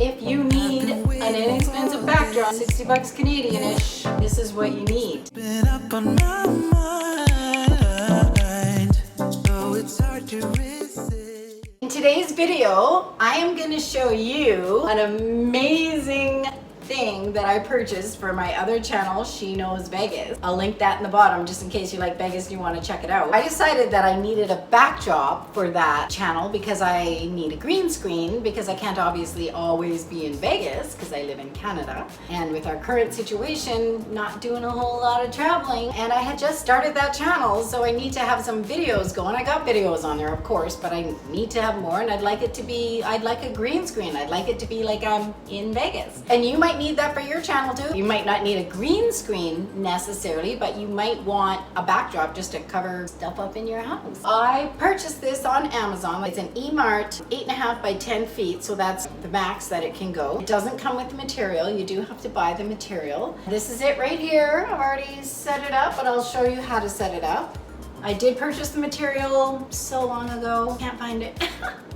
If you need an inexpensive backdrop, 60 bucks Canadian-ish, this is what you need. Been up on my mind, so it's hard to resist. In today's video, I am going to show you an amazing thing that I purchased for my other channel, She Knows Vegas. I'll link that in the bottom just in case you like Vegas and you want to check it out. I decided that I needed a backdrop for that channel because I need a green screen, because I can't obviously always be in Vegas because I live in Canada, and with our current situation, not doing a whole lot of traveling, and I had just started that channel, so I need to have some videos going. I got videos on there, of course, but I need to have more, and I'd like a green screen. I'd like it to be like I'm in Vegas. And you might need that for your channel too. You might not need a green screen necessarily, but you might want a backdrop just to cover stuff up in your house. I purchased this on Amazon. It's an E-Mart 8.5 by 10 feet, so that's the max that it can go. It doesn't come with the material. You do have to buy the material. This is it right here. I've already set it up, but I'll show you how to set it up. I did purchase the material so long ago. Can't find it.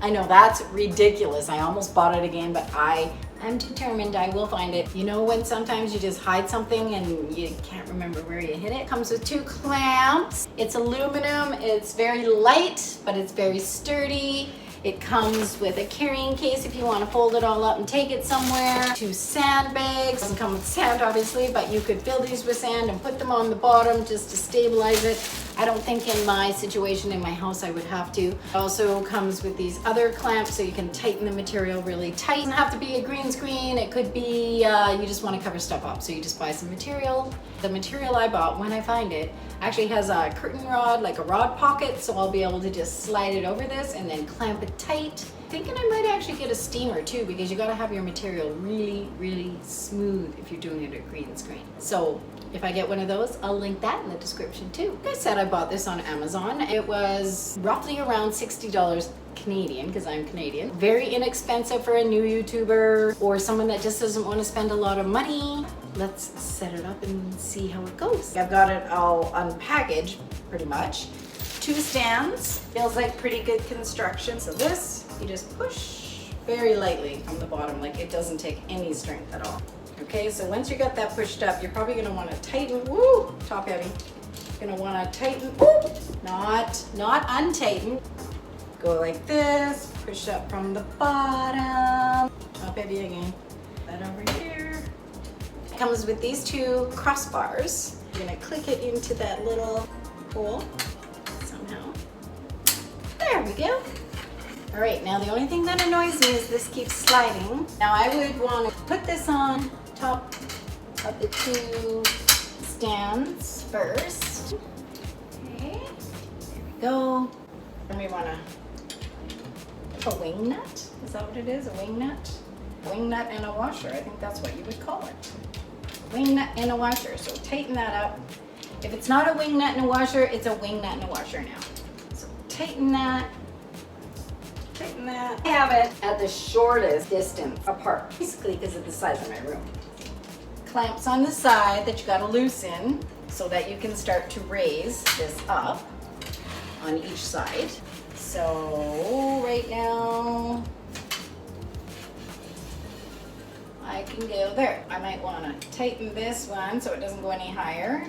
I know, that's ridiculous. I almost bought it again, but I'm determined I will find it. You know when sometimes you just hide something and you can't remember where you hid it? It comes with 2 clamps. It's aluminum. It's very light, but it's very sturdy. It comes with a carrying case if you want to fold it all up and take it somewhere. 2 sandbags. Doesn't come with sand obviously, but you could fill these with sand and put them on the bottom just to stabilize it. I don't think in my situation in my house I would have to. It also comes with these other clamps so you can tighten the material really tight. It doesn't have to be a green screen. It could be you just want to cover stuff up, so you just buy some material. The material I bought, when I find it, actually has a curtain rod, like a rod pocket, so I'll be able to just slide it over this and then clamp it tight. Thinking I might actually get a steamer too, because you got to have your material really smooth if you're doing it at green screen. So if I get one of those, I'll link that in the description too. Like I said, I bought this on Amazon. It was roughly around $60 Canadian, because I'm Canadian. Very inexpensive for a new YouTuber or someone that just doesn't want to spend a lot of money. Let's set it up and see how it goes. I've got it all unpackaged pretty much. 2 stands. Feels like pretty good construction. So this, you just push very lightly from the bottom, like it doesn't take any strength at all. Okay, so once you got that pushed up, you're probably gonna wanna tighten, woo, top heavy. You're gonna wanna tighten, woo, not untighten. Go like this, push up from the bottom, top heavy again. That over here. It comes with these 2 crossbars. You're gonna click it into that little hole somehow. There we go. All right, now the only thing that annoys me is this keeps sliding. Now I would want to put this on top of the 2 stands first. Okay, there we go. Then we want a wing nut. Is that what it is? A wing nut? Wing nut and a washer. I think that's what you would call it. Wing nut and a washer. So tighten that up. If it's not a wing nut and a washer, it's a wing nut and a washer now. So tighten that. Tighten that. I have it at the shortest distance apart, basically because of the size of my room. Clamps on the side that you gotta loosen so that you can start to raise this up on each side. So right now, I can go there. I might wanna tighten this one so it doesn't go any higher.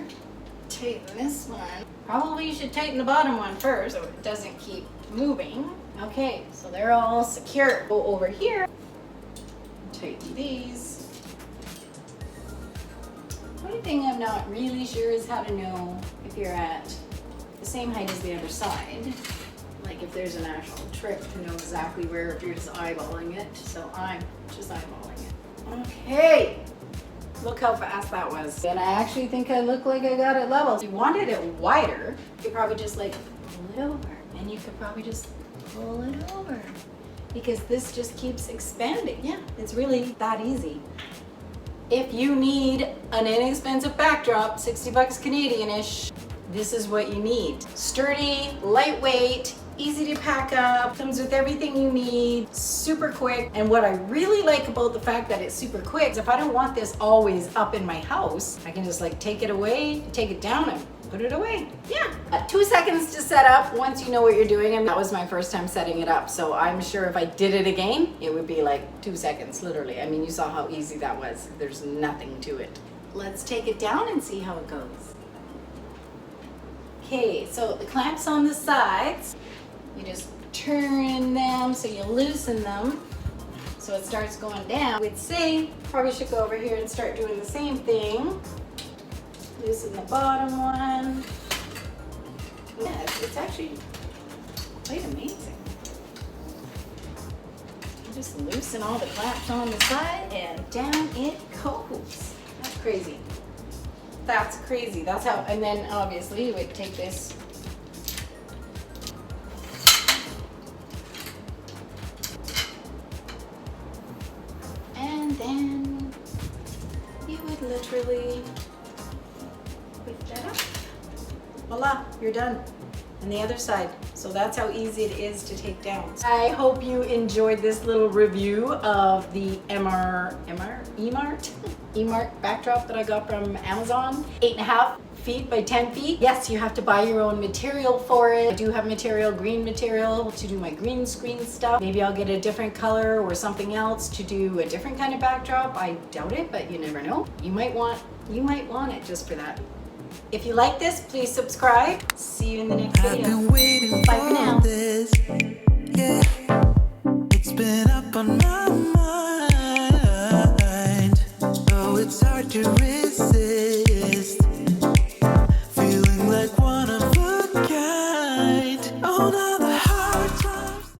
Tighten this one. Probably you should tighten the bottom one first so it doesn't keep moving. Okay, so they're all secure. Go over here, tighten these. Only thing I'm not really sure is how to know if you're at the same height as the other side. Like if there's an actual trick to know exactly where, if you're just eyeballing it. So I'm just eyeballing it. Okay, look how fast that was. And I actually think I look like I got it level. If you wanted it wider, you could probably just like pull it over. And you could probably just pull it over, because this just keeps expanding. Yeah, it's really that easy. If you need an inexpensive backdrop, 60 bucks Canadian-ish, this is what you need. Sturdy, lightweight, easy to pack up, comes with everything you need, super quick. And what I really like about the fact that it's super quick is if I don't want this always up in my house, I can just like take it away, take it down and put it away. Yeah, 2 seconds to set up once you know what you're doing, and that was my first time setting it up, so I'm sure if I did it again, it would be like 2 seconds, literally. I mean, you saw how easy that was. There's nothing to it. Let's take it down and see how it goes. Okay, so the clamps on the sides, you just turn them so you loosen them so it starts going down. We'd say probably should go over here and start doing the same thing. Loosen the bottom one. Yeah, it's actually quite amazing. You just loosen all the clamps on the side and down it goes. That's crazy. That's crazy. That's how, and then obviously you would take this and then you would literally lift that up. Voila, you're done. And the other side. So that's how easy it is to take down. I hope you enjoyed this little review of the Emart backdrop that I got from Amazon. 8.5 feet by 10 feet. Yes, you have to buy your own material for it. I do have material, green material, to do my green screen stuff. Maybe I'll get a different color or something else to do a different kind of backdrop. I doubt it, but you never know. You might want it just for that. If you like this, please subscribe. See you in the next I've video. been waiting Bye for now. for this. Yeah, it's been up on my